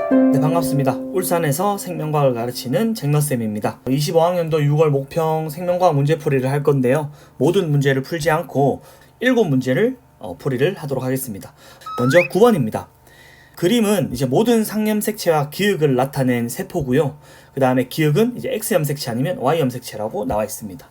네, 반갑습니다. 울산에서 생명과학을 가르치는 잭너쌤입니다. 25학년도 6월 목평 생명과학 문제풀이를 할 건데요. 모든 문제를 풀지 않고 7문제를 풀이를 하도록 하겠습니다. 먼저 9번입니다. 그림은 이제 모든 상염색체와 기역을 나타낸 세포고요. 그 다음에 기역은 이제 X염색체 아니면 Y염색체라고 나와 있습니다.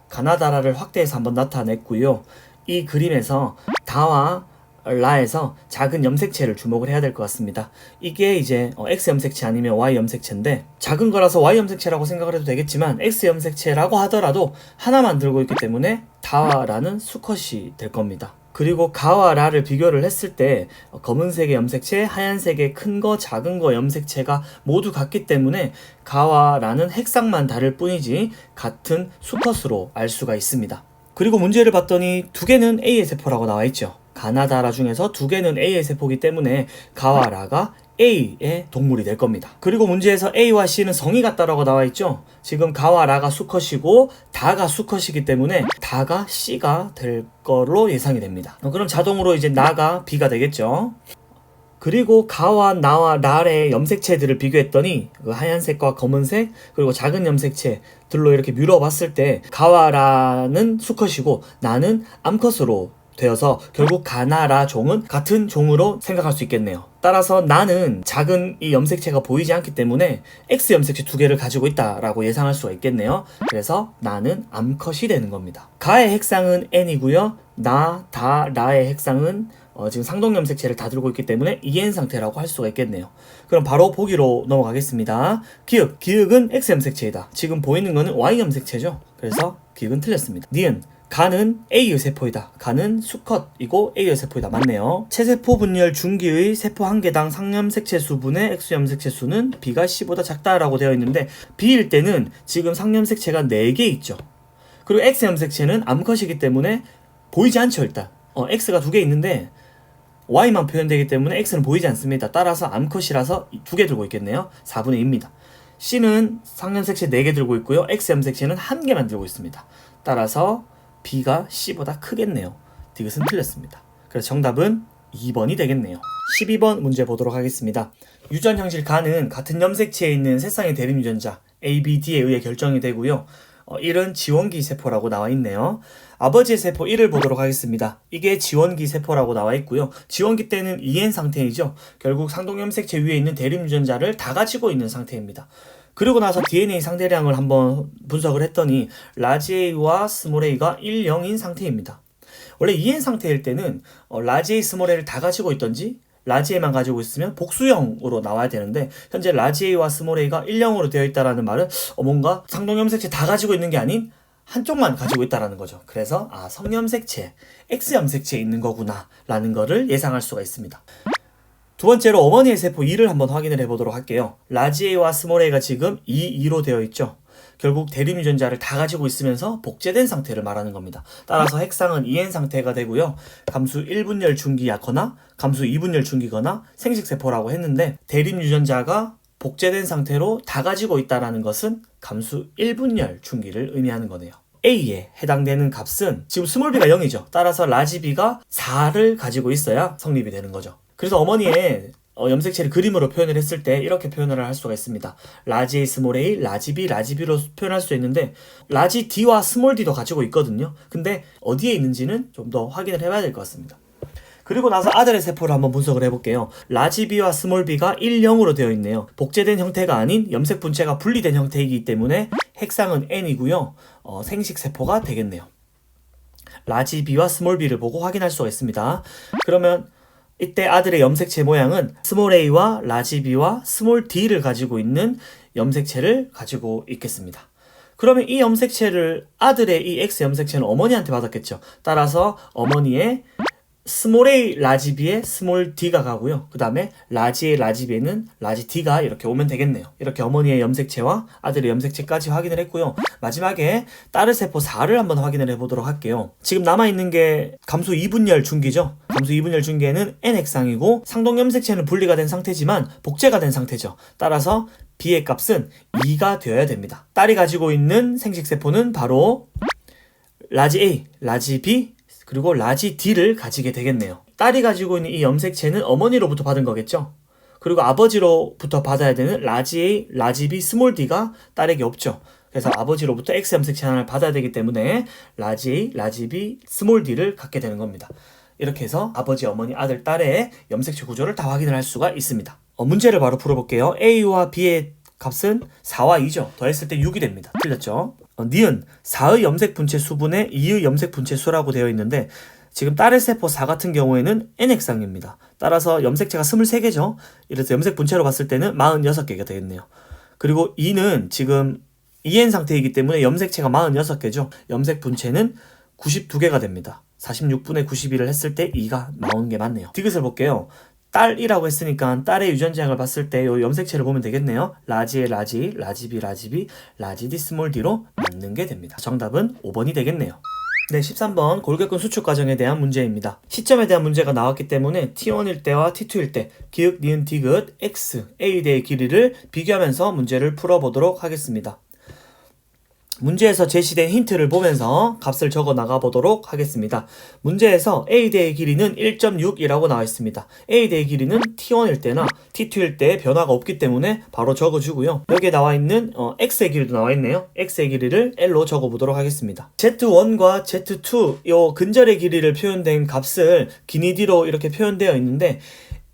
가나다라를 확대해서 한번 나타냈고요. 이 그림에서 다와 라에서 작은 염색체를 주목을 해야 될 것 같습니다. 이게 이제 X염색체 아니면 Y염색체인데 작은 거라서 Y염색체라고 생각을 해도 되겠지만 X염색체라고 하더라도 하나만 들고 있기 때문에 다와 라는 수컷이 될 겁니다. 그리고 가와 라를 비교를 했을 때 검은색의 염색체, 하얀색의 큰 거, 작은 거 염색체가 모두 같기 때문에 가와 라는 색상만 다를 뿐이지 같은 수컷으로 알 수가 있습니다. 그리고 문제를 봤더니 두 개는 A의 세포라고 나와 있죠. 가나다라 중에서 두 개는 A의 세포이기 때문에 가와 라가 A의 동물이 될 겁니다. 그리고 문제에서 A와 C는 성이 같다라고 나와 있죠. 지금 가와 라가 수컷이고 다가 수컷이기 때문에 다가 C가 될 걸로 예상이 됩니다. 그럼 자동으로 이제 나가 B가 되겠죠. 그리고 가와 나와 라의 염색체들을 비교했더니 그 하얀색과 검은색 그리고 작은 염색체들로 이렇게 미뤄봤을 때 가와 라는 수컷이고 나는 암컷으로 되어서 결국 가나라 종은 같은 종으로 생각할 수 있겠네요. 따라서 나는 작은 이 염색체가 보이지 않기 때문에 X 염색체 두 개를 가지고 있다라고 예상할 수가 있겠네요. 그래서 나는 암컷이 되는 겁니다. 가의 핵상은 N이고요. 라의 핵상은 지금 상동 염색체를 다 들고 있기 때문에 EN 상태라고 할 수가 있겠네요. 그럼 바로 보기로 넘어가겠습니다. 기역은 X 염색체이다. 지금 보이는 거는 Y 염색체죠. 그래서 기역은 틀렸습니다. 니은 가는 A의 세포이다. 가는 수컷이고 A의 세포이다. 맞네요. 체세포 분열 중기의 세포 한 개당 상염색체 수분의 X염색체 수는 B가 C보다 작다라고 되어 있는데 B일 때는 지금 상염색체가 4개 있죠. 그리고 X염색체는 암컷이기 때문에 보이지 않죠. 일단 X가 2개 있는데 Y만 표현되기 때문에 X는 보이지 않습니다. 따라서 암컷이라서 2개 들고 있겠네요. 4분의 2입니다. C는 상염색체 4개 들고 있고요. X염색체는 1개만 들고 있습니다. 따라서 B가 C보다 크겠네요. 이것은 틀렸습니다. 그래서 정답은 2번이 되겠네요. 12번 문제 보도록 하겠습니다. 유전 형질 가는 같은 염색체에 있는 세 쌍의 대립 유전자 A, B, D에 의해 결정이 되고요. 1은 지원기 세포라고 나와 있네요. 아버지의 세포 1을 보도록 하겠습니다. 이게 지원기 세포라고 나와 있고요. 지원기 때는 EN 상태이죠. 결국 상동 염색체 위에 있는 대립 유전자를 다 가지고 있는 상태입니다. 그리고 나서 DNA 상대량을 한번 분석을 했더니 라지 A와 스몰 a가 1, 0인 상태입니다. 원래 EN 상태일 때는 라지 A, 스몰 a를 다 가지고 있던지 라지 A만 가지고 있으면 복수형으로 나와야 되는데 현재 라지 A와 스몰 a가 1, 0으로 되어 있다는 말은 뭔가 상동 염색체 다 가지고 있는 게 아닌 한쪽만 가지고 있다는 거죠. 그래서 성염색체, X염색체에 있는 거구나 라는 거를 예상할 수가 있습니다. 두 번째로 어머니의 세포 2를 한번 확인을 해보도록 할게요. 라지 A와 스몰 a가 지금 2, 2로 되어 있죠. 결국 대립 유전자를 다 가지고 있으면서 복제된 상태를 말하는 겁니다. 따라서 핵상은 EN 상태가 되고요. 감수 1분열 중기약거나 감수 2분열 중기거나 생식세포라고 했는데 대립 유전자가 복제된 상태로 다 가지고 있다는 것은 감수 1분열 중기를 의미하는 거네요. A에 해당되는 값은 지금 스몰 b가 0이죠. 따라서 라지 b가 4를 가지고 있어야 성립이 되는 거죠. 그래서 어머니의 염색체를 그림으로 표현을 했을 때 이렇게 표현을 할 수가 있습니다. 라지 A, 스몰 a, 라지 B, 라지 B로 표현할 수 있는데 라지 D와 스몰 D도 가지고 있거든요. 근데 어디에 있는지는 좀 더 확인을 해봐야 될 것 같습니다. 그리고 나서 아들의 세포를 한번 분석을 해볼게요. 라지 B와 스몰 b가 1, 0으로 되어 있네요. 복제된 형태가 아닌 염색 분체가 분리된 형태이기 때문에 핵상은 N이고요. 생식세포가 되겠네요. 라지 B와 스몰 b를 보고 확인할 수가 있습니다. 그러면 이때 아들의 염색체 모양은 스몰 a와 라지 b와 스몰 d를 가지고 있는 염색체를 가지고 있겠습니다. 그러면 이 염색체를 아들의 이 X 염색체는 어머니한테 받았겠죠. 따라서 어머니의 스몰 a 라지 b에 스몰 d가 가고요. 그 다음에 라지 a 라지 b에는 라지 d가 이렇게 오면 되겠네요. 이렇게 어머니의 염색체와 아들의 염색체까지 확인을 했고요. 마지막에 딸의 세포 4를 한번 확인을 해보도록 할게요. 지금 남아있는 게 감수 2분열 중기죠. 감수 2분열 중기에는 N 핵상이고 상동 염색체는 분리가 된 상태지만 복제가 된 상태죠. 따라서 B의 값은 2가 되어야 됩니다. 딸이 가지고 있는 생식세포는 바로 라지 A, 라지 B, 그리고 라지 D를 가지게 되겠네요. 딸이 가지고 있는 이 염색체는 어머니로부터 받은 거겠죠. 그리고 아버지로부터 받아야 되는 라지 A, 라지 B, 스몰 d가 딸에게 없죠. 그래서 아버지로부터 X 염색체 하나를 받아야 되기 때문에 라지 A, 라지 B, 스몰 d를 갖게 되는 겁니다. 이렇게 해서 아버지, 어머니, 아들, 딸의 염색체 구조를 다 확인을 할 수가 있습니다. 문제를 바로 풀어볼게요. A와 B의 값은 4와 2죠. 더했을 때 6이 됩니다. 틀렸죠? 니은 4의 염색 분체 수분에 2의 염색 분체 수라고 되어 있는데 지금 딸의 세포 4 같은 경우에는 n획상입니다. 따라서 염색체가 23개죠. 이래서 염색 분체로 봤을 때는 46개가 되겠네요. 그리고 2는 지금 2n 상태이기 때문에 염색체가 46개죠. 염색 분체는 92개가 됩니다. 46분의 91을 했을 때 2가 나오는 게 맞네요. 디귿을 볼게요. 딸이라고 했으니까 딸의 유전자양을 봤을 때 이 염색체를 보면 되겠네요. 라지의 라지, 라지 B, 라지 B, 라지 D, 스몰 D로 맞는 게 됩니다. 정답은 5번이 되겠네요. 네, 13번 골격근 수축 과정에 대한 문제입니다. 시점에 대한 문제가 나왔기 때문에 T1일 때와 T2일 때 기역, 니은, 디귿, X, A 대의 길이를 비교하면서 문제를 풀어보도록 하겠습니다. 문제에서 제시된 힌트를 보면서 값을 적어 나가 보도록 하겠습니다. 문제에서 A대의 길이는 1.6이라고 나와 있습니다. A대의 길이는 T1일 때나 T2일 때 변화가 없기 때문에 바로 적어주고요. 여기에 나와 있는 X의 길이도 나와 있네요. X의 길이를 L로 적어 보도록 하겠습니다. Z1과 Z2 요 근절의 길이를 표현된 값을 기니 D로 이렇게 표현되어 있는데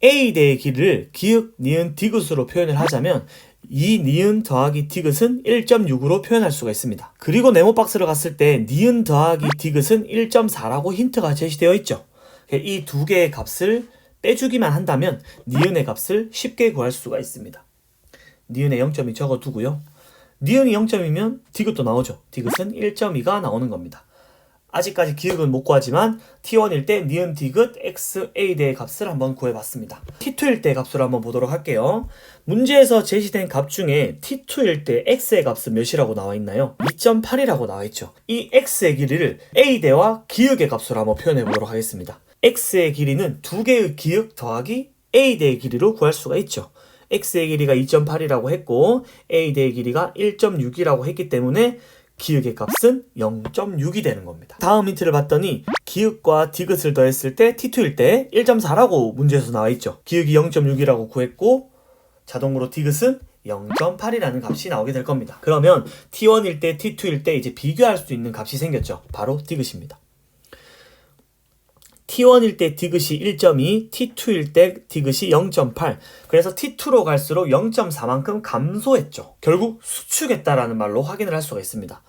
A대의 길이를 기역, 니은, 디귿으로 표현을 하자면 이 니은 더하기 디귿은 1.6으로 표현할 수가 있습니다. 그리고 네모 박스를 갔을 때 니은 더하기 디귿은 1.4라고 힌트가 제시되어 있죠. 이 두 개의 값을 빼주기만 한다면 니은의 값을 쉽게 구할 수가 있습니다. 니은의 0.2 적어두고요. 니은이 0.2면 디귿도 나오죠. 디귿은 1.2가 나오는 겁니다. 아직까지 기억은 못 구하지만 T1일 때 니은 디귿 X, A 대의 값을 한번 구해봤습니다. T2일 때 값으로 한번 보도록 할게요. 문제에서 제시된 값 중에 T2일 때 X의 값은 몇이라고 나와 있나요? 2.8이라고 나와 있죠. 이 X의 길이를 A 대와 기역의 값으로 한번 표현해 보도록 하겠습니다. X의 길이는 두 개의 기역 더하기 A 대의 길이로 구할 수가 있죠. X의 길이가 2.8이라고 했고 A 대의 길이가 1.6이라고 했기 때문에 기역의 값은 0.6이 되는 겁니다. 다음 힌트를 봤더니 기역과 디귿을 더했을 때 T2일 때 1.4라고 문제에서 나와 있죠. 기역이 0.6이라고 구했고 자동으로 디귿은 0.8이라는 값이 나오게 될 겁니다. 그러면 T1일 때 T2일 때 이제 비교할 수 있는 값이 생겼죠. 바로 디귿입니다. T1일 때 디귿이 1.2, T2일 때 디귿이 0.8. 그래서 T2로 갈수록 0.4만큼 감소했죠. 결국 수축했다라는 말로 확인을 할 수가 있습니다.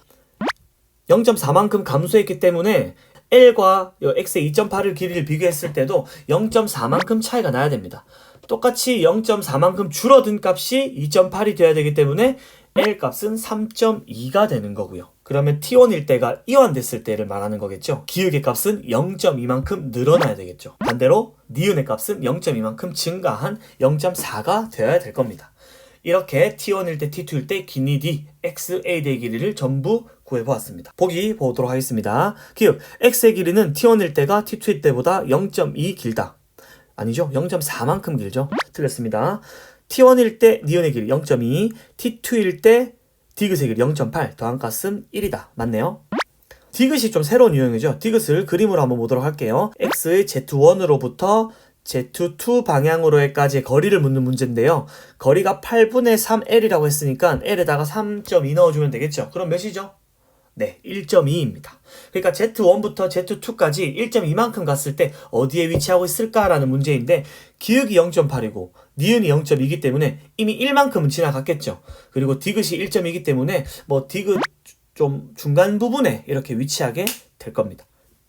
0.4만큼 감소했기 때문에 L과 X의 2.8을 길이를 비교했을 때도 0.4만큼 차이가 나야 됩니다. 똑같이 0.4만큼 줄어든 값이 2.8이 돼야 되기 때문에 L 값은 3.2가 되는 거고요. 그러면 T1일 때가 이완됐을 때를 말하는 거겠죠. 기역의 값은 0.2만큼 늘어나야 되겠죠. 반대로 니은의 값은 0.2만큼 증가한 0.4가 되어야 될 겁니다. 이렇게 T1일 때, T2일 때 기니 D, X, A 대의 길이를 전부 구해보았습니다. 보기 보도록 하겠습니다. 기역, X의 길이는 T1일 때가 T2일 때보다 0.2 길다. 아니죠. 0.4만큼 길죠. 틀렸습니다. T1일 때 니은의 길이 0.2, T2일 때 디귿의 길이 0.8, 더한 값은 1이다. 맞네요. 디귿이 좀 새로운 유형이죠. 디귿을 그림으로 한번 보도록 할게요. X의 Z1으로부터 Z2 방향으로까지의 거리를 묻는 문제인데요. 거리가 8분의 3L이라고 했으니까 L에다가 3.2 넣어주면 되겠죠. 그럼 몇이죠? 네, 1.2입니다. 그러니까 Z1부터 Z2까지 1.2만큼 갔을 때 어디에 위치하고 있을까라는 문제인데 기역이 0.8이고 니은이 0.2이기 때문에 이미 1만큼은 지나갔겠죠. 그리고 디귿이 1.2이기 때문에 디귿 좀 중간 부분에 이렇게 위치하게 될 겁니다.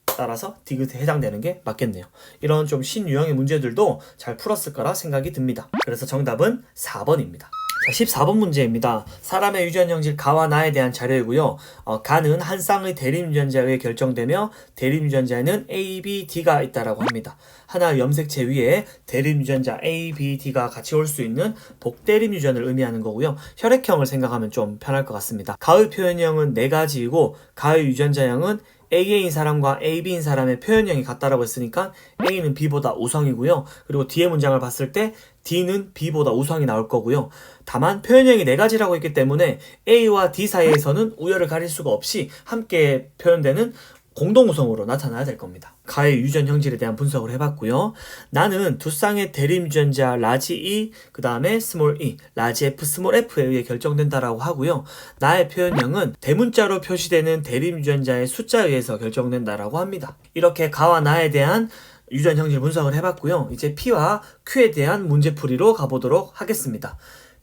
따라서 디귿에 해당되는 게 맞겠네요. 이런 좀 신유형의 문제들도 잘 풀었을 거라 생각이 듭니다. 그래서 정답은 4번입니다. 자, 14번 문제입니다. 사람의 유전 형질 가와 나에 대한 자료이고요. 가는 한 쌍의 대립 유전자에 의해 결정되며 대립 유전자에는 A, B, D가 있다라고 합니다. 하나의 염색체 위에 대립 유전자 A, B, D가 같이 올 수 있는 복대립 유전을 의미하는 거고요. 혈액형을 생각하면 좀 편할 것 같습니다. 가의 표현형은 4가지이고 가의 유전자형은 A인 사람과 AB인 사람의 표현형이 같다라고 했으니까 A는 B보다 우성이고요. 그리고 뒤에 문장을 봤을 때 D는 B보다 우성이 나올 거고요. 다만 표현형이 4가지라고 했기 때문에 A와 D 사이에서는 우열을 가릴 수가 없이 함께 표현되는 공동우성으로 나타나야 될 겁니다. 가의 유전 형질에 대한 분석을 해봤고요. 나는 두 쌍의 대립 유전자 라지 E, 그 다음에 스몰 e, 라지 F, 스몰 F에 의해 결정된다라고 하고요. 나의 표현형은 대문자로 표시되는 대립 유전자의 숫자에 의해서 결정된다라고 합니다. 이렇게 가와 나에 대한 유전 형질 분석을 해봤고요. 이제 P와 Q에 대한 문제풀이로 가보도록 하겠습니다.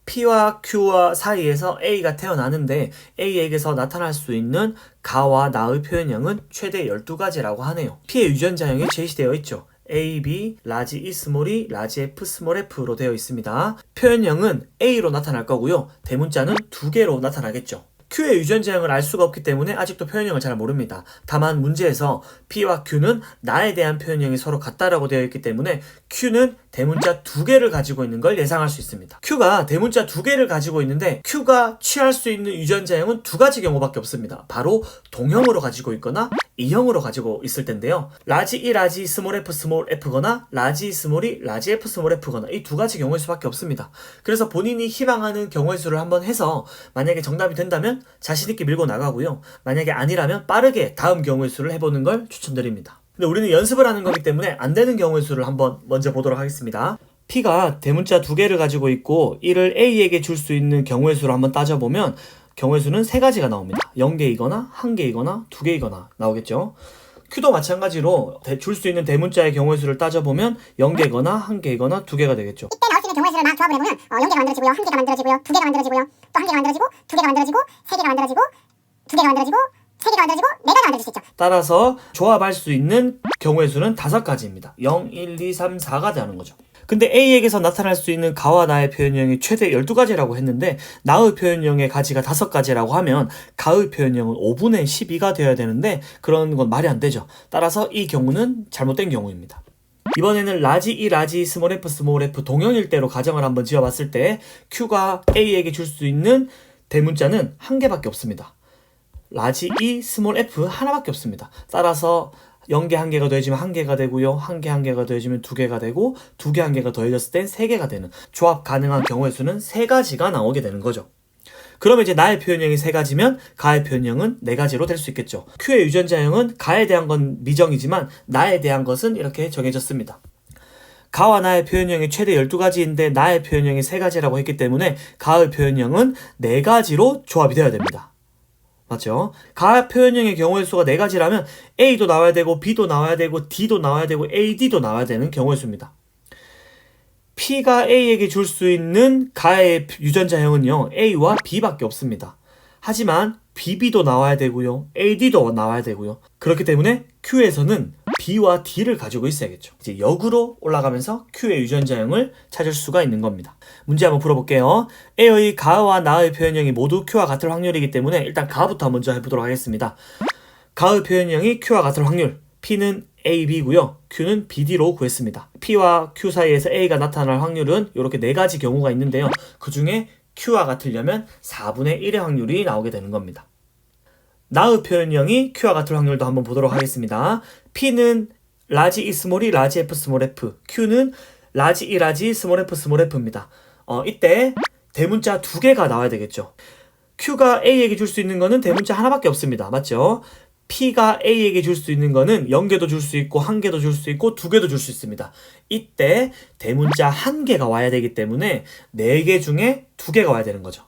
P와 Q와 사이에서 A가 태어나는데 A에게서 나타날 수 있는 가와 나의 표현형은 최대 12가지라고 하네요. P의 유전자형이 제시되어 있죠. A, B, 라지 E, 스몰 e, 라지 F, 스몰 F로 되어 있습니다. 표현형은 A로 나타날 거고요. 대문자는 2개로 나타나겠죠. Q의 유전자형을 알 수가 없기 때문에 아직도 표현형을 잘 모릅니다. 다만 문제에서 P와 Q는 나에 대한 표현형이 서로 같다라고 되어 있기 때문에 Q는 대문자 2개를 가지고 있는 걸 예상할 수 있습니다. Q가 대문자 2개를 가지고 있는데 Q가 취할 수 있는 유전자형은 2가지 경우밖에 없습니다. 바로 동형으로 가지고 있거나 E형으로 가지고 있을 텐데요. 라지 E, 라지 스몰 F, 스몰 F거나 라지 스몰 E, 라지 F, 스몰 F거나 이 2가지 경우일 수밖에 없습니다. 그래서 본인이 희망하는 경우의 수를 한번 해서 만약에 정답이 된다면 자신있게 밀고 나가고요. 만약에 아니라면 빠르게 다음 경우의 수를 해보는 걸 추천드립니다. 근데 우리는 연습을 하는 거기 때문에 안 되는 경우의 수를 한번 먼저 보도록 하겠습니다. P가 대문자 2개를 가지고 있고 이를 A에게 줄 수 있는 경우의 수를 한번 따져보면 경우의 수는 3가지가 나옵니다. 0개이거나 1개이거나 2개이거나 나오겠죠. Q도 마찬가지로 줄 수 있는 대문자의 경우의 수를 따져보면 0개거나 1개이거나 2개가 되겠죠. 이때 나올 수 있는 경우의 수를 막 조합을 해보면 0개가 만들어지고요, 1개가 만들어지고요, 2개가 만들어지고요, 또 1개가 만들어지고, 2개가 만들어지고, 3개가 만들어지고, 2개가 만들어지고, 3개가 만들어지고, 4개가 만들어질 수 있죠. 따라서 조합할 수 있는 경우의 수는 5가지입니다. 0, 1, 2, 3, 4가 되는 거죠. 근데 A에게서 나타날 수 있는 가와 나의 표현형이 최대 12가지라고 했는데 나의 표현형의 가지가 5가지라고 하면 가의 표현형은 5분의 12가 되어야 되는데 그런 건 말이 안 되죠. 따라서 이 경우는 잘못된 경우입니다. 이번에는 라지 E, 라지 스몰 F, 스몰 F 동형일 대로 가정을 한번 지어봤을 때 Q가 A에게 줄 수 있는 대문자는 1개밖에 없습니다. 라지 E, 스몰 F 하나밖에 없습니다. 따라서 0개 1개가 더해지면 1개가 되고요. 1개 1개가 더해지면 2개가 되고 2개 1개가 더해졌을 땐 3개가 되는 조합 가능한 경우의 수는 3가지가 나오게 되는 거죠. 그러면 이제 나의 표현형이 3가지면 가의 표현형은 4가지로 될 수 있겠죠. Q의 유전자형은 가에 대한 건 미정이지만 나에 대한 것은 이렇게 정해졌습니다. 가와 나의 표현형이 최대 12가지인데 나의 표현형이 3가지라고 했기 때문에 가의 표현형은 4가지로 조합이 되어야 됩니다. 맞죠? 가 표현형의 경우의 수가 4가지라면 A도 나와야 되고 B도 나와야 되고 D도 나와야 되고 AD도 나와야 되는 경우의 수입니다. P가 A에게 줄 수 있는 가의 유전자형은요 A와 B밖에 없습니다. 하지만 BB도 나와야 되고요 AD도 나와야 되고요. 그렇기 때문에 Q에서는 B와 D를 가지고 있어야겠죠. 이제 역으로 올라가면서 Q의 유전자형을 찾을 수가 있는 겁니다. 문제 한번 풀어볼게요. A의 가와 나의 표현형이 모두 Q와 같을 확률이기 때문에 일단 가부터 먼저 해보도록 하겠습니다. 가의 표현형이 Q와 같을 확률, P는 A, B고요. Q는 BD로 구했습니다. P와 Q 사이에서 A가 나타날 확률은 이렇게 4가지 경우가 있는데요. 그 중에 Q와 같으려면 4분의 1의 확률이 나오게 되는 겁니다. 나의 표현형이 Q와 같을 확률도 한번 보도록 하겠습니다. P는 라지 E, 스몰 e, 라지 F, 스몰 F. Q는 라지 E, 라지 스몰 F, 스몰 F입니다. 이때 대문자 2개가 나와야 되겠죠. Q가 A에게 줄 수 있는 거는 대문자 하나밖에 없습니다. 맞죠? P가 A에게 줄 수 있는 거는 0개도 줄 수 있고 1개도 줄 수 있고 2개도 줄 수 있습니다. 이때 대문자 1개가 와야 되기 때문에 4개 중에 2개가 와야 되는 거죠.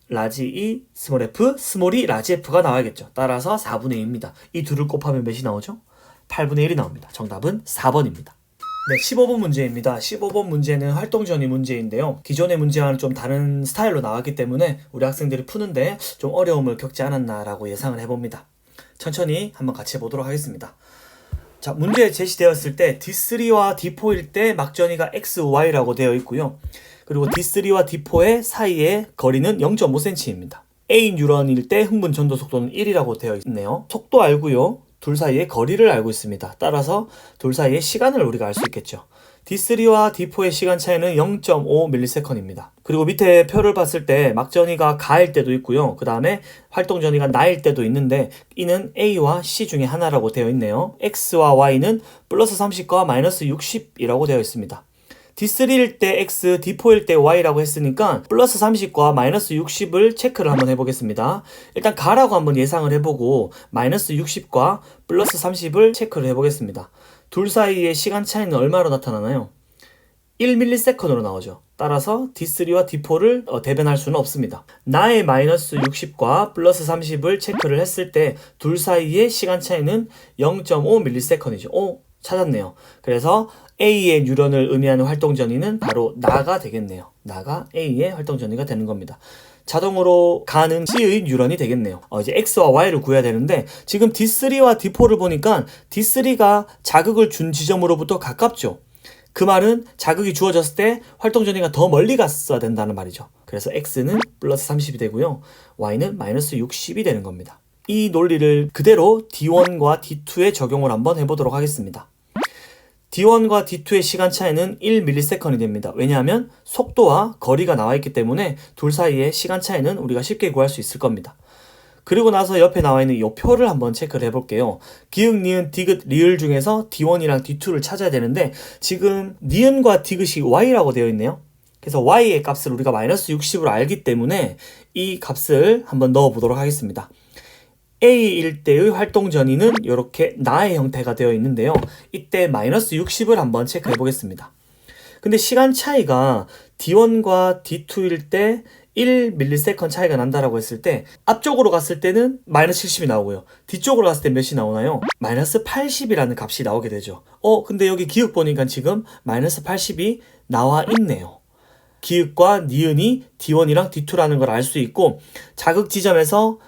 라지 E, 스몰 F, 스몰 E, 라지 F가 나와야겠죠. 따라서 4분의 2입니다. 이 둘을 곱하면 몇이 나오죠? 8분의 1이 나옵니다. 정답은 4번입니다. 네, 15번 문제입니다. 15번 문제는 활동 전이 문제인데요. 기존의 문제와는 좀 다른 스타일로 나왔기 때문에 우리 학생들이 푸는데 좀 어려움을 겪지 않았나라고 예상을 해봅니다. 천천히 한번 같이 해보도록 하겠습니다. 자, 문제 제시되었을 때 D3와 D4일 때 막전이가 X, Y라고 되어 있고요. 그리고 D3와 D4의 사이의 거리는 0.5cm입니다. A 뉴런일 때 흥분 전도 속도는 1이라고 되어 있네요. 속도 알고요. 둘 사이의 거리를 알고 있습니다. 따라서 둘 사이의 시간을 우리가 알 수 있겠죠. D3와 D4의 시간 차이는 0.5ms입니다. 그리고 밑에 표를 봤을 때 막전이가 가일 때도 있고요. 그 다음에 활동전이가 나일 때도 있는데 이는 A와 C 중에 하나라고 되어 있네요. X와 Y는 플러스 30과 마이너스 60이라고 되어 있습니다. D3일 때 X, D4일 때 Y라고 했으니까 플러스 30과 마이너스 60을 체크를 한번 해보겠습니다. 일단 가라고 한번 예상을 해보고 마이너스 60과 플러스 30을 체크를 해보겠습니다. 둘 사이의 시간 차이는 얼마로 나타나나요? 1ms로 나오죠. 따라서 D3와 D4를 대변할 수는 없습니다. 나의 마이너스 60과 플러스 30을 체크를 했을 때 둘 사이의 시간 차이는 0.5ms이죠. 오, 찾았네요. 그래서 A의 뉴런을 의미하는 활동 전위는 바로 나가 되겠네요. 나가 A의 활동 전위가 되는 겁니다. 자동으로 가는 C의 뉴런이 되겠네요. 이제 X와 Y를 구해야 되는데 지금 D3와 D4를 보니까 D3가 자극을 준 지점으로부터 가깝죠. 그 말은 자극이 주어졌을 때 활동 전위가 더 멀리 갔어야 된다는 말이죠. 그래서 X는 플러스 30이 되고요. Y는 마이너스 60이 되는 겁니다. 이 논리를 그대로 D1과 D2에 적용을 한번 해보도록 하겠습니다. D1과 D2의 시간 차이는 1ms이 됩니다. 왜냐하면 속도와 거리가 나와 있기 때문에 둘 사이의 시간 차이는 우리가 쉽게 구할 수 있을 겁니다. 그리고 나서 옆에 나와 있는 이 표를 한번 체크를 해볼게요. 기역, 니은, 디귿, 리을 중에서 D1이랑 D2를 찾아야 되는데 지금 니은과 디귿이 Y라고 되어 있네요. 그래서 Y의 값을 우리가 마이너스 60으로 알기 때문에 이 값을 한번 넣어보도록 하겠습니다. A일 때의 활동 전위는 이렇게 나의 형태가 되어 있는데요. 이때 마이너스 60을 한번 체크해 보겠습니다. 근데 시간 차이가 D1과 D2일 때 1ms 차이가 난다라고 했을 때 앞쪽으로 갔을 때는 마이너스 70이 나오고요. 뒤쪽으로 갔을 때 몇이 나오나요? 마이너스 80이라는 값이 나오게 되죠. 근데 여기 기역 보니까 지금 마이너스 80이 나와 있네요. 기역과 니은이 D1이랑 D2라는 걸 알 수 있고 자극 지점에서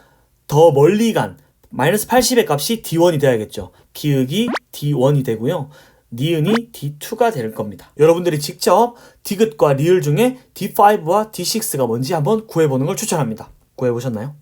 더 멀리 간 마이너스 80의 값이 D1이 돼야겠죠. 기역이 D1이 되고요. 니은이 D2가 될 겁니다. 여러분들이 직접 디귿과 리을 중에 D5와 D6가 뭔지 한번 구해보는 걸 추천합니다. 구해보셨나요?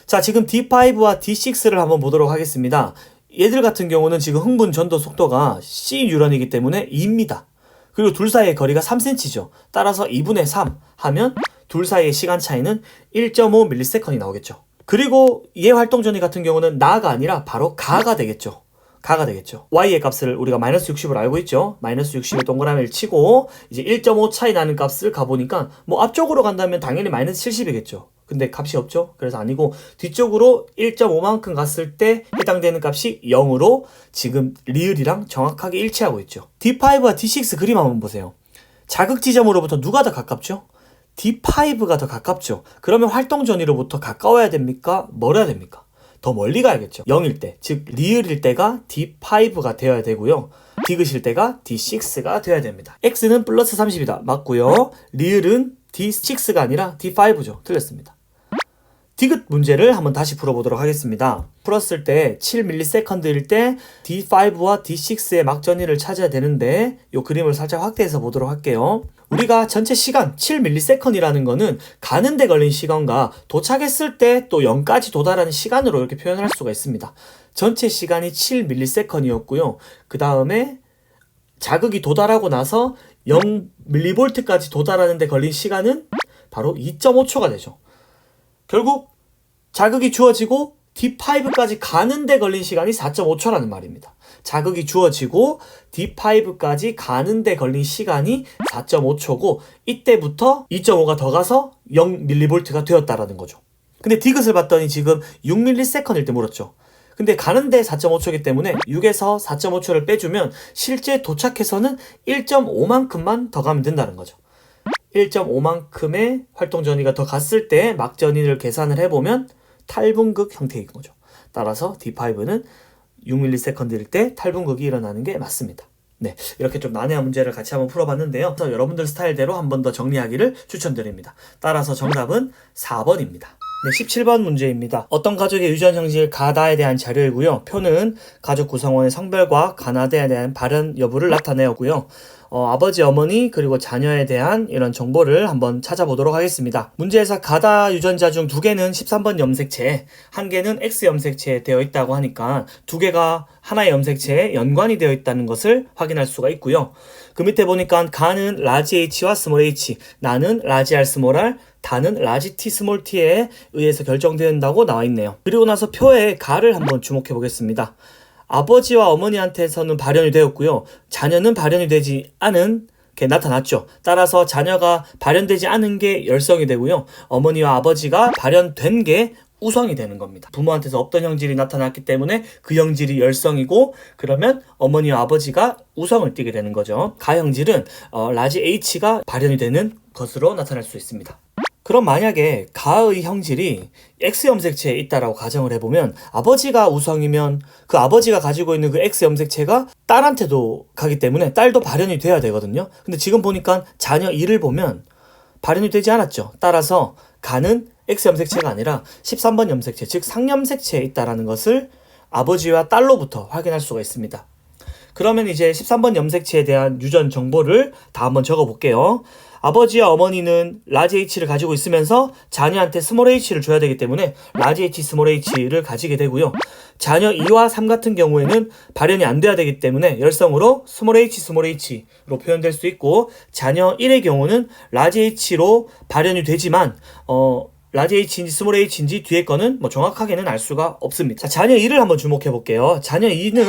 자, 지금 D5와 D6를 한번 보도록 하겠습니다. 얘들 같은 경우는 지금 흥분 전도 속도가 C 뉴런이기 때문에 2입니다. 그리고 둘 사이의 거리가 3cm죠. 따라서 2분의 3 하면 둘 사이의 시간 차이는 1.5ms이 나오겠죠. 그리고 얘 활동 전위 같은 경우는 나가 아니라 바로 가가 되겠죠. 가가 되겠죠. Y의 값을 우리가 마이너스 60으로 알고 있죠. 마이너스 60에 동그라미를 치고 이제 1.5 차이 나는 값을 가보니까 뭐 앞쪽으로 간다면 당연히 마이너스 70이겠죠. 근데 값이 없죠. 그래서 아니고 뒤쪽으로 1.5만큼 갔을 때 해당되는 값이 0으로 지금 리을이랑 정확하게 일치하고 있죠. D5와 D6 그림 한번 보세요. 자극 지점으로부터 누가 더 가깝죠? D5가 더 가깝죠. 그러면 활동 전위로부터 가까워야 됩니까? 멀어야 됩니까? 더 멀리 가야겠죠. 0일 때, 즉 리을일 때가 D5가 되어야 되고요. 디귿일 때가 D6가 되어야 됩니다. X는 플러스 30이다. 맞고요. 리을은 D6가 아니라 D5죠. 틀렸습니다. 디귿 문제를 한번 다시 풀어보도록 하겠습니다. 풀었을 때 7ms일 때 D5와 D6의 막전위를 찾아야 되는데 이 그림을 살짝 확대해서 보도록 할게요. 우리가 전체 시간 7ms이라는 거는 가는 데 걸린 시간과 도착했을 때 또 0까지 도달하는 시간으로 이렇게 표현할 수가 있습니다. 전체 시간이 7ms이었고요. 그 다음에 자극이 도달하고 나서 0mV까지 도달하는 데 걸린 시간은 바로 2.5초가 되죠. 결국 자극이 주어지고 D5까지 가는데 걸린 시간이 4.5초라는 말입니다. 자극이 주어지고 D5까지 가는데 걸린 시간이 4.5초고 이때부터 2.5가 더 가서 0mV가 되었다라는 거죠. 근데 디귿을 봤더니 지금 6ms일 때 물었죠. 근데 가는데 4.5초이기 때문에 6에서 4.5초를 빼주면 실제 도착해서는 1.5만큼만 더 가면 된다는 거죠. 1.5만큼의 활동 전위가 더 갔을 때 막 전위를 계산을 해보면 탈분극 형태인 거죠. 따라서 D5는 6ms일 때 탈분극이 일어나는 게 맞습니다. 네, 이렇게 좀 난해한 문제를 같이 한번 풀어봤는데요. 그래서 여러분들 스타일대로 한 번 더 정리하기를 추천드립니다. 따라서 정답은 4번입니다. 네, 17번 문제입니다. 어떤 가족의 유전 형질 가다에 대한 자료이고요. 표는 가족 구성원의 성별과 가나다에 대한 발현 여부를 나타내었고요. 아버지, 어머니, 그리고 자녀에 대한 이런 정보를 한번 찾아보도록 하겠습니다. 문제에서 가다 유전자 중 2개는 13번 염색체에, 1개는 X 염색체에 되어 있다고 하니까 2개가 하나의 염색체에 연관이 되어 있다는 것을 확인할 수가 있고요. 그 밑에 보니까 가는 라지 H와 스몰 h, 나는 라지 R 스몰 r, 다는 라지 T 스몰 t에 의해서 결정된다고 나와 있네요. 그리고 나서 표에 가를 한번 주목해 보겠습니다. 아버지와 어머니한테서는 발현이 되었고요. 자녀는 발현이 되지 않은 이렇게 나타났죠. 따라서 자녀가 발현되지 않은 게 열성이 되고요. 어머니와 아버지가 발현된 게 우성이 되는 겁니다. 부모한테서 없던 형질이 나타났기 때문에 그 형질이 열성이고, 그러면 어머니와 아버지가 우성을 띠게 되는 거죠. 가형질은 라지 H가 발현이 되는 것으로 나타날 수 있습니다. 그럼 만약에 가의 형질이 X 염색체에 있다라고 가정을 해보면, 아버지가 우성이면 그 아버지가 가지고 있는 그 X 염색체가 딸한테도 가기 때문에 딸도 발현이 돼야 되거든요. 근데 지금 보니까 자녀 2를 보면 발현이 되지 않았죠. 따라서 가는 X 염색체가 아니라 13번 염색체, 즉 상염색체에 있다라는 것을 아버지와 딸로부터 확인할 수가 있습니다. 그러면 이제 13번 염색체에 대한 유전 정보를 다 한번 적어볼게요. 아버지와 어머니는 라지 H를 가지고 있으면서 자녀한테 스몰 h를 줘야 되기 때문에 라지 H 스몰 h를 가지게 되고요. 자녀 2와 3 같은 경우에는 발현이 안 돼야 되기 때문에 열성으로 스몰 h로 표현될 수 있고, 자녀 1의 경우는 라지 H로 발현이 되지만 라지 H인지 스몰 h인지 뒤에 거는 정확하게는 알 수가 없습니다. 자, 자녀 2를 한번 주목해 볼게요. 자녀 2는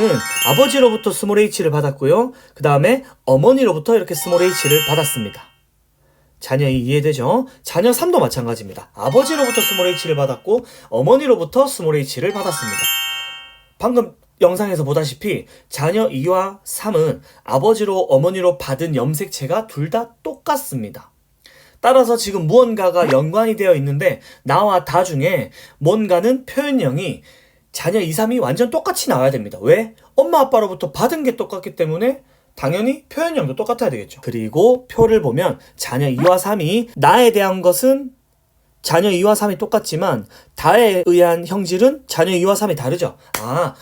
아버지로부터 스몰 h를 받았고요. 그 다음에 어머니로부터 이렇게 스몰 h를 받았습니다. 자녀 2 이해되죠? 자녀 3도 마찬가지입니다. 아버지로부터 스몰 h를 받았고 어머니로부터 스몰 h를 받았습니다. 방금 영상에서 보다시피 자녀 2와 3은 아버지로 어머니로 받은 염색체가 둘 다 똑같습니다. 따라서 지금 무언가가 연관이 되어 있는데 나와 다 중에 뭔가는 표현형이 자녀 2, 3이 완전 똑같이 나와야 됩니다. 왜? 엄마 아빠로부터 받은 게 똑같기 때문에 당연히 표현형도 똑같아야 되겠죠. 그리고 표를 보면 자녀 2와 3이 나에 대한 것은 자녀 2와 3이 똑같지만 다에 의한 형질은 자녀 2와 3이 다르죠.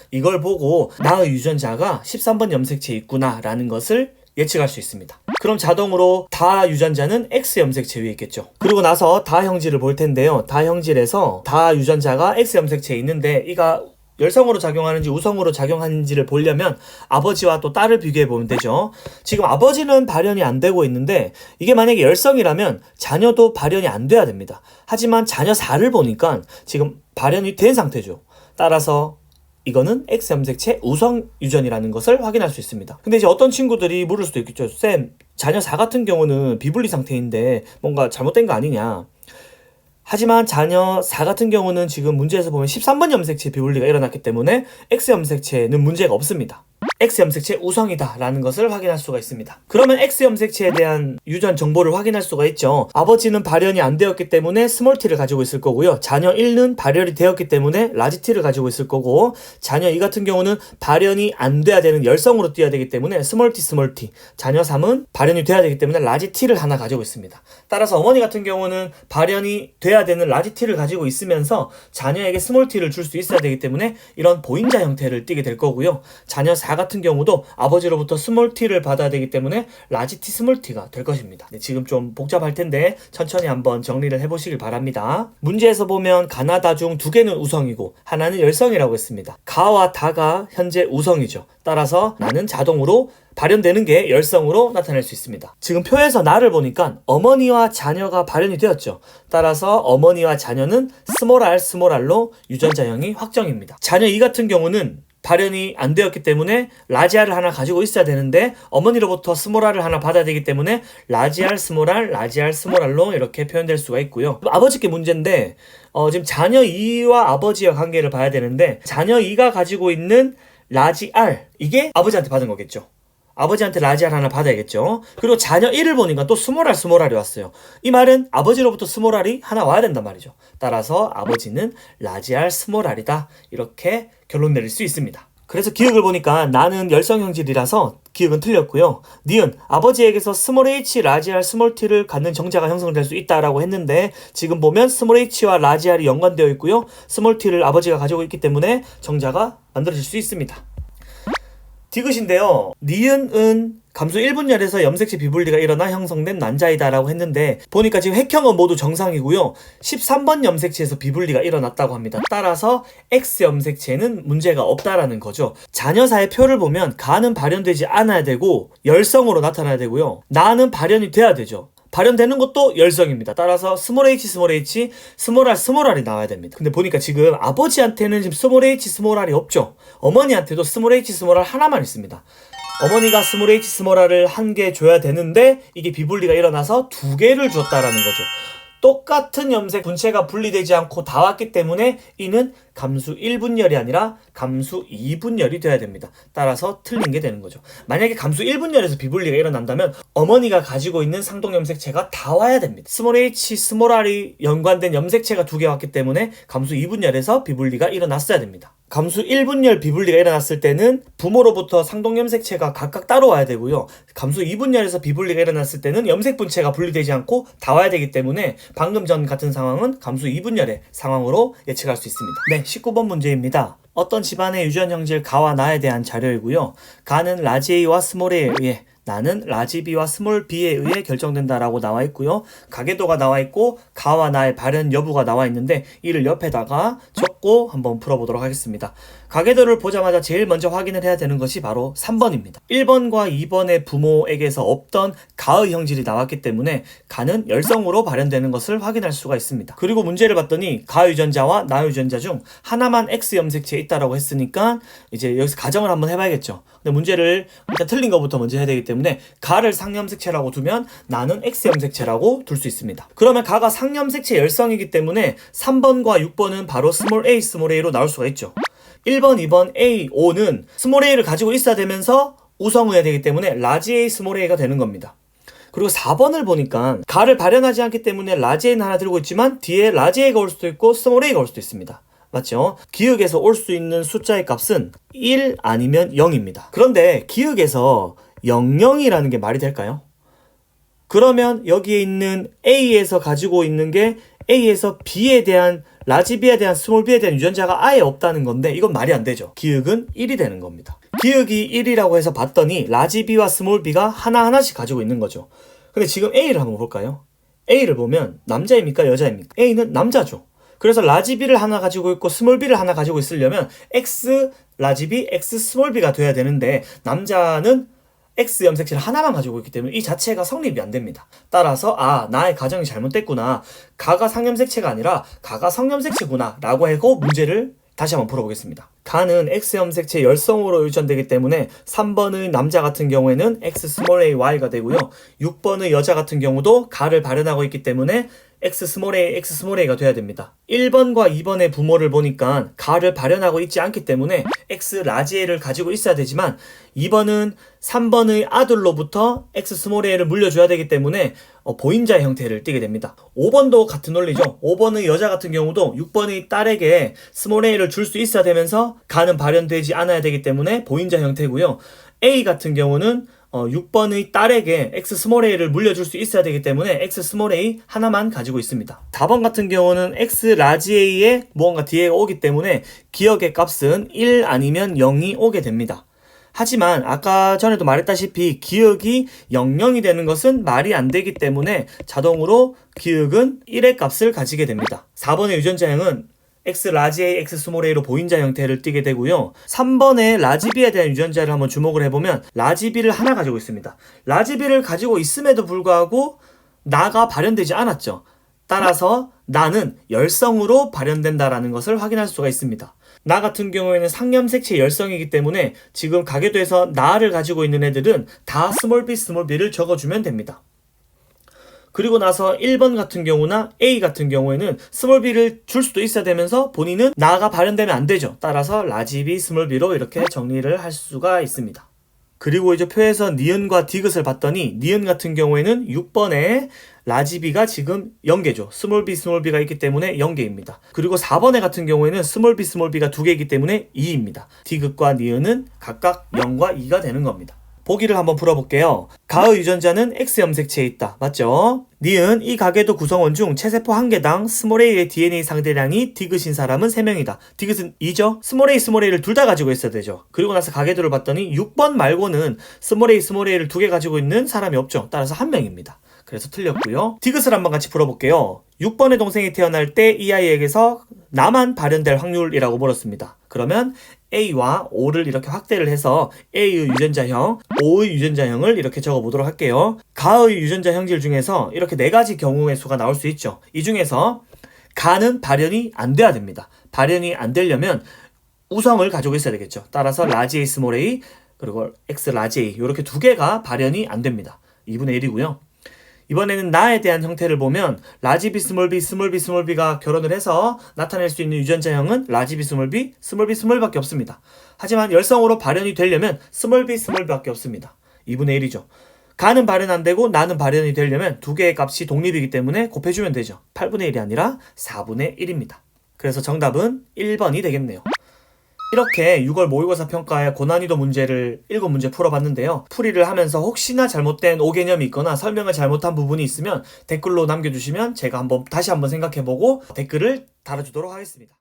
이걸 보고 나의 유전자가 13번 염색체에 있구나 라는 것을 예측할 수 있습니다. 그럼 자동으로 다 유전자는 X 염색체 위에 있겠죠. 그리고 나서 다 형질을 볼 텐데요. 다 형질에서 다 유전자가 X 염색체에 있는데 이가 열성으로 작용하는지 우성으로 작용하는지를 보려면 아버지와 또 딸을 비교해 보면 되죠. 지금 아버지는 발현이 안 되고 있는데 이게 만약에 열성이라면 자녀도 발현이 안 돼야 됩니다. 하지만 자녀 4를 보니까 지금 발현이 된 상태죠. 따라서 이거는 X 염색체 우성 유전이라는 것을 확인할 수 있습니다. 근데 이제 어떤 친구들이 물을 수도 있겠죠. 쌤, 자녀 4 같은 경우는 비분리 상태인데 뭔가 잘못된 거 아니냐. 하지만 자녀 4 같은 경우는 지금 문제에서 보면 13번 염색체 비분리가 일어났기 때문에 X 염색체는 문제가 없습니다. X 염색체 우성이다 라는 것을 확인할 수가 있습니다. 그러면 X 염색체에 대한 유전 정보를 확인할 수가 있죠. 아버지는 발현이 안 되었기 때문에 스몰 t를 가지고 있을 거고요. 자녀 1는 발현이 되었기 때문에 라지 t를 가지고 있을 거고, 자녀 2 같은 경우는 발현이 안 돼야 되는 열성으로 띄어야 되기 때문에 스몰 t, 자녀 3은 발현이 돼야 되기 때문에 라지 t를 하나 가지고 있습니다. 따라서 어머니 같은 경우는 발현이 돼야 되는 라지 t를 가지고 있으면서 자녀에게 스몰 t를 줄 수 있어야 되기 때문에 이런 보인자 형태를 띠게 될 거고요. 자녀 4 같은 경우도 아버지로부터 스몰 t를 받아야 되기 때문에 라지 t 스몰 t가 될 것입니다. 지금 좀 복잡할 텐데 천천히 한번 정리를 해보시길 바랍니다. 문제에서 보면 가나 다 중 2개는 우성이고 하나는 열성이라고 했습니다. 가와 다가 현재 우성이죠. 따라서 나는 자동으로 발현되는 게 열성으로 나타낼 수 있습니다. 지금 표에서 나를 보니까 어머니와 자녀가 발현이 되었죠. 따라서 어머니와 자녀는 스몰 r로 유전자형이 확정입니다. 자녀 2 같은 경우는 발현이 안 되었기 때문에 라지 R을 하나 가지고 있어야 되는데 어머니로부터 스몰 R을 하나 받아야 되기 때문에 라지 R 스몰 R로 이렇게 표현될 수가 있고요. 아버지께 문제인데 지금 자녀 2와 아버지의 관계를 봐야 되는데 자녀 2가 가지고 있는 라지 R, 이게 아버지한테 받은 거겠죠. 아버지한테 라지 R 하나 받아야겠죠. 그리고 자녀 1을 보니까 또 스몰 R이 왔어요. 이 말은 아버지로부터 스몰 R이 하나 와야 된단 말이죠. 따라서 아버지는 라지 R 스몰 R이다. 이렇게 결론 내릴 수 있습니다. 그래서 기억을 보니까 나는 열성형질이라서 기억은 틀렸고요. 니은 아버지에게서 스몰 h, 라지 R, 스몰 t를 갖는 정자가 형성될 수 있다라고 했는데 지금 보면 스몰 h와 라지 R이 연관되어 있고요. 스몰 t를 아버지가 가지고 있기 때문에 정자가 만들어질 수 있습니다. 디귿인데요. 니은은 감소 1분열에서 염색체 비분리가 일어나 형성된 난자이다라고 했는데 보니까 지금 핵형은 모두 정상이고요. 13번 염색체에서 비분리가 일어났다고 합니다. 따라서 X 염색체는 문제가 없다라는 거죠. 자녀사의 표를 보면 가는 발현되지 않아야 되고 열성으로 나타나야 되고요. 나는 발현이 돼야 되죠. 발현되는 것도 열성입니다. 따라서 스몰 h, 스몰 r이 나와야 됩니다. 근데 보니까 지금 아버지한테는 지금 스몰 h, 스몰 r이 없죠. 어머니한테도 스몰 h, 스몰 r 하나만 있습니다. 어머니가 스몰 h 스몰 r을 한 개 줘야 되는데 이게 비분리가 일어나서 두 개를 줬다라는 거죠. 똑같은 염색 분체가 분리되지 않고 다 왔기 때문에 이는 감수 1분열이 아니라 감수 2분열이 돼야 됩니다. 따라서 틀린 게 되는 거죠. 만약에 감수 1분열에서 비분리가 일어난다면 어머니가 가지고 있는 상동 염색체가 다 와야 됩니다. 스몰 h, 스몰 r이 연관된 염색체가 두 개 왔기 때문에 감수 2분열에서 비분리가 일어났어야 됩니다. 감수 1분열 비분리가 일어났을 때는 부모로부터 상동 염색체가 각각 따로 와야 되고요. 감수 2분열에서 비분리가 일어났을 때는 염색 분체가 분리되지 않고 다 와야 되기 때문에 방금 전 같은 상황은 감수 2분열의 상황으로 예측할 수 있습니다. 네, 19번 문제입니다. 어떤 집안의 유전 형질 가와 나에 대한 자료이고요. 가는 라지 A와 스몰 A에 의해 나는 라지 B와 스몰 B에 의해 결정된다라고 나와 있고요. 가계도가 나와 있고 가와 나의 발현 여부가 나와 있는데 이를 옆에다가 적고 한번 풀어보도록 하겠습니다. 가계도를 보자마자 제일 먼저 확인을 해야 되는 것이 바로 3번입니다. 1번과 2번의 부모에게서 없던 가의 형질이 나왔기 때문에 가는 열성으로 발현되는 것을 확인할 수가 있습니다. 그리고 문제를 봤더니 가 유전자와 나 유전자 중 하나만 X 염색체에 있다라고 했으니까 이제 여기서 가정을 한번 해봐야겠죠. 근데 문제를 일단 틀린 것부터 먼저 해야 되기 때문에 가를 상염색체라고 두면 나는 X 염색체라고 둘 수 있습니다. 그러면 가가 상염색체 열성이기 때문에 3번과 6번은 바로 스몰 a, 스몰 a로 나올 수가 있죠. 1번, 2번, A, O는 스몰 a를 가지고 있어야 되면서 우성해야 되기 때문에 라지 A, 스몰 a가 되는 겁니다. 그리고 4번을 보니까 가를 발현하지 않기 때문에 라지 A는 하나 들고 있지만 뒤에 라지 A가 올 수도 있고 스몰 a가 올 수도 있습니다. 맞죠? 기역에서 올 수 있는 숫자의 값은 1 아니면 0입니다. 그런데 기역에서 00이라는 게 말이 될까요? 그러면 여기에 있는 A에서 가지고 있는 게 A에서 B에 대한 라지 B에 대한 스몰 B에 대한 유전자가 아예 없다는 건데 이건 말이 안 되죠. 기역은 1이 되는 겁니다. 기역이 1이라고 해서 봤더니 라지 B와 스몰 B가 하나하나씩 가지고 있는 거죠. 근데 지금 A를 한번 볼까요? A를 보면 남자입니까? 여자입니까? A는 남자죠. 그래서 라지 B를 하나 가지고 있고 스몰 B를 하나 가지고 있으려면 X 라지 B, X 스몰 B가 돼야 되는데 남자는 X 염색체를 하나만 가지고 있기 때문에 이 자체가 성립이 안 됩니다. 따라서 나의 가정이 잘못됐구나. 가가 상염색체가 아니라 가가 성염색체구나 라고 하고 문제를 다시 한번 풀어보겠습니다. 가는 X 염색체 열성으로 유전되기 때문에 3번의 남자 같은 경우에는 X 스몰 a Y가 되고요. 6번의 여자 같은 경우도 가를 발현하고 있기 때문에 X 스몰 a, X 스몰 a가 돼야 됩니다. 1번과 2번의 부모를 보니까 가를 발현하고 있지 않기 때문에 X 라지 A를 가지고 있어야 되지만 2번은 3번의 아들로부터 X 스몰 a를 물려줘야 되기 때문에 보인자 형태를 띠게 됩니다. 5번도 같은 논리죠. 5번의 여자 같은 경우도 6번의 딸에게 스몰 a를 줄 수 있어야 되면서 가는 발현되지 않아야 되기 때문에 보인자 형태고요. A 같은 경우는 6번의 딸에게 X 스몰 a를 물려줄 수 있어야 되기 때문에 X 스몰 a 하나만 가지고 있습니다. 4번 같은 경우는 X 라지 A에 무언가 뒤에 오기 때문에 기억의 값은 1 아니면 0이 오게 됩니다. 하지만 아까 전에도 말했다시피 기억이 00이 되는 것은 말이 안 되기 때문에 자동으로 기억은 1의 값을 가지게 됩니다. 4번의 유전자형은 X 라지 A, X 스몰 a로 보인자 형태를 띠게 되고요. 3번의 라지 B에 대한 유전자를 한번 주목을 해보면 라지 B를 하나 가지고 있습니다. 라지 B를 가지고 있음에도 불구하고 나가 발현되지 않았죠. 따라서 나는 열성으로 발현된다라는 것을 확인할 수가 있습니다. 나 같은 경우에는 상염색체 열성이기 때문에 지금 가계도에서 나를 가지고 있는 애들은 다 스몰 b, 스몰 b를 적어주면 됩니다. 그리고 나서 1번 같은 경우나 A 같은 경우에는 스몰 b를 줄 수도 있어야 되면서 본인은 나가 발현되면 안 되죠. 따라서 라지 B, 스몰 b로 이렇게 정리를 할 수가 있습니다. 그리고 이제 표에서 니은과 디귿을 봤더니 니은 같은 경우에는 6번에 라지 B가 지금 0개죠. 스몰 b, 스몰 b가 있기 때문에 0개입니다. 그리고 4번에 같은 경우에는 스몰 b, 스몰 b가 2개이기 때문에 2입니다. 디귿과 니은은 각각 0과 2가 되는 겁니다. 보기를 한번 풀어볼게요. 가의 유전자는 X 염색체에 있다. 맞죠? 니은 이 가계도 구성원 중 체세포 1개당 스몰 a의 DNA 상대량이 디귿인 사람은 3명이다. 디귿은 2죠? 스몰 a, 스몰 a를 둘 다 가지고 있어야 되죠. 그리고 나서 가계도를 봤더니 6번 말고는 스몰 a, 스몰 a를 2개 가지고 있는 사람이 없죠. 따라서 1명입니다. 그래서 틀렸고요. 디귿을 한번 같이 풀어볼게요. 6번의 동생이 태어날 때 이 아이에게서 나만 발현될 확률이라고 물었습니다. 그러면 A와 O를 이렇게 확대를 해서 A의 유전자형, O의 유전자형을 이렇게 적어보도록 할게요. 가의 유전자 형질 중에서 이렇게 4가지 경우의 수가 나올 수 있죠. 이 중에서 가는 발현이 안 돼야 됩니다. 발현이 안 되려면 우성을 가지고 있어야 되겠죠. 따라서 라지 A, 스몰 a, 그리고 X 라지 A 이렇게 두 개가 발현이 안 됩니다. 2분의 1이고요. 이번에는 나에 대한 형태를 보면 라지 B, 스몰 b, 스몰 b, 스몰 b가 결혼을 해서 나타낼 수 있는 유전자형은 라지 B, 스몰 b, 스몰 b, 스몰 밖에 없습니다. 하지만 열성으로 발현이 되려면 스몰 b, 스몰 b밖에 없습니다. 2분의 1이죠. 가는 발현 안 되고 나는 발현이 되려면 두 개의 값이 독립이기 때문에 곱해주면 되죠. 8분의 1이 아니라 4분의 1입니다. 그래서 정답은 1번이 되겠네요. 이렇게 6월 모의고사 평가의 고난이도 문제를 7문제 풀어봤는데요. 풀이를 하면서 혹시나 잘못된 오개념이 있거나 설명을 잘못한 부분이 있으면 댓글로 남겨주시면 제가 다시 한번 생각해보고 댓글을 달아주도록 하겠습니다.